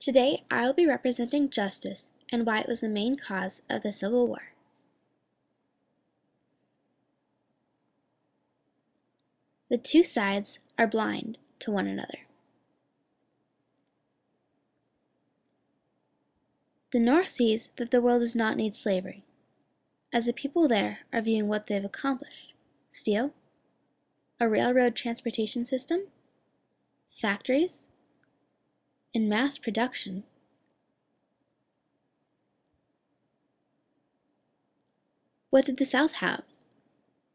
Today, I will be representing justice and why it was the main cause of the Civil War. The two sides are blind to one another. The North sees that the world does not need slavery, as the people there are viewing what they have accomplished: steel, a railroad transportation system, factories, and mass production. What did the South have?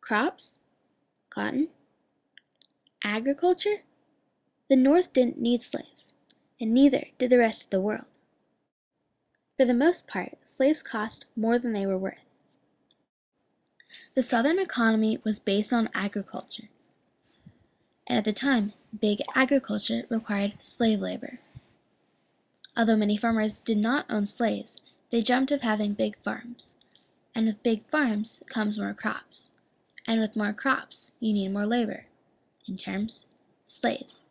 Crops? Cotton? Agriculture? The North didn't need slaves, and neither did the rest of the world. For the most part, slaves cost more than they were worth. The Southern economy was based on agriculture, and at the time, big agriculture required slave labor. Although many farmers did not own slaves, they dreamt of having big farms. And with big farms comes more crops. And with more crops, you need more labor. In terms, slaves.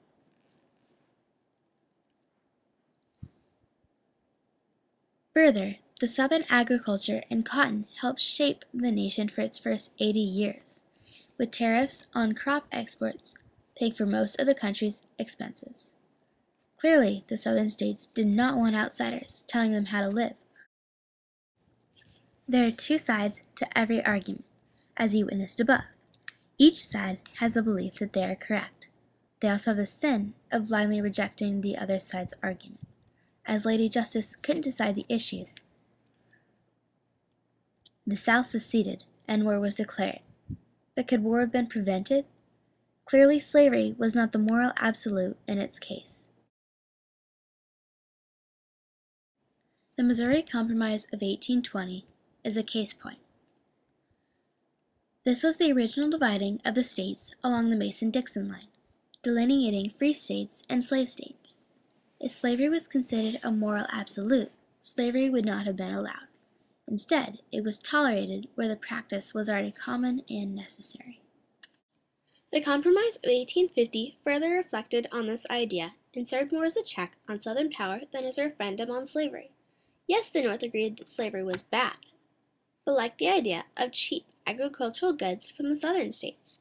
Further, the Southern agriculture and cotton helped shape the nation for its first 80 years, with tariffs on crop exports paying for most of the country's expenses. Clearly, the Southern states did not want outsiders telling them how to live. There are two sides to every argument, as you witnessed above. Each side has the belief that they are correct. They also have the sin of blindly rejecting the other side's argument, as Lady Justice couldn't decide the issues. The South seceded, and war was declared. But could war have been prevented? Clearly, slavery was not the moral absolute in its case. The Missouri Compromise of 1820 is a case point. This was the original dividing of the states along the Mason-Dixon line, delineating free states and slave states. If slavery was considered a moral absolute, slavery would not have been allowed. Instead, it was tolerated where the practice was already common and necessary. The Compromise of 1850 further reflected on this idea and served more as a check on Southern power than as a referendum on slavery. Yes, the North agreed that slavery was bad, but liked the idea of cheap agricultural goods from the Southern states.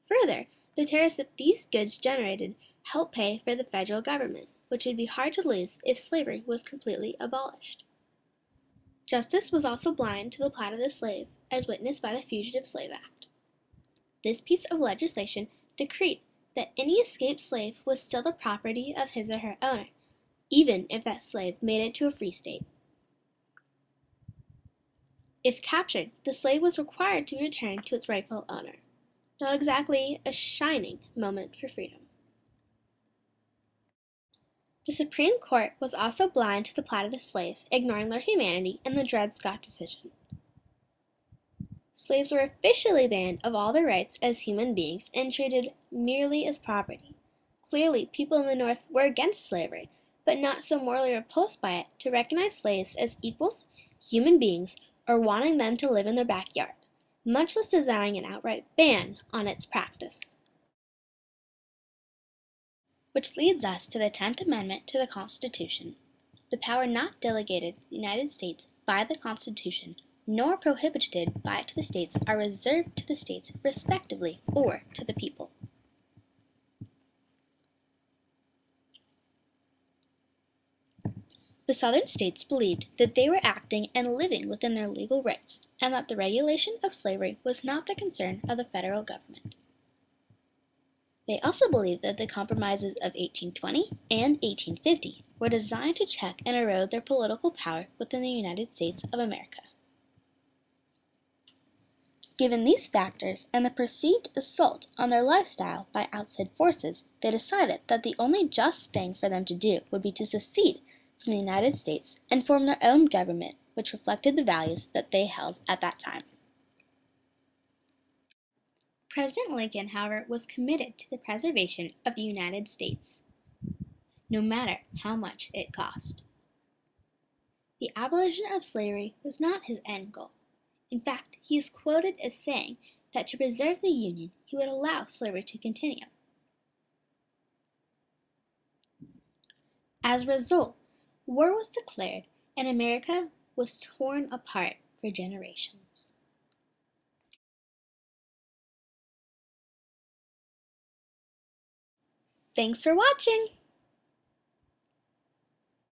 Further, the tariffs that these goods generated helped pay for the federal government, which would be hard to lose if slavery was completely abolished. Justice was also blind to the plight of the slave, as witnessed by the Fugitive Slave Act. This piece of legislation decreed that any escaped slave was still the property of his or her owner, even if that slave made it to a free state. If captured, the slave was required to be returned to its rightful owner. Not exactly a shining moment for freedom. The Supreme Court was also blind to the plight of the slave, ignoring their humanity in the Dred Scott decision. Slaves were officially banned of all their rights as human beings and treated merely as property. Clearly, people in the North were against slavery, but not so morally repulsed by it to recognize slaves as equals, human beings, or wanting them to live in their backyard, much less desiring an outright ban on its practice. Which leads us to the 10th Amendment to the Constitution. The power not delegated to the United States by the Constitution, nor prohibited by it to the states, are reserved to the states respectively, or to the people. The Southern states believed that they were acting and living within their legal rights, and that the regulation of slavery was not the concern of the federal government. They also believed that the compromises of 1820 and 1850 were designed to check and erode their political power within the United States of America. Given these factors and the perceived assault on their lifestyle by outside forces, they decided that the only just thing for them to do would be to secede from the United States and form their own government, which reflected the values that they held at that time. President Lincoln, however, was committed to the preservation of the United States, no matter how much it cost. The abolition of slavery was not his end goal. In fact, he is quoted as saying that to preserve the Union, he would allow slavery to continue. As a result, War was declared, and America was torn apart for generations. Thanks for watching!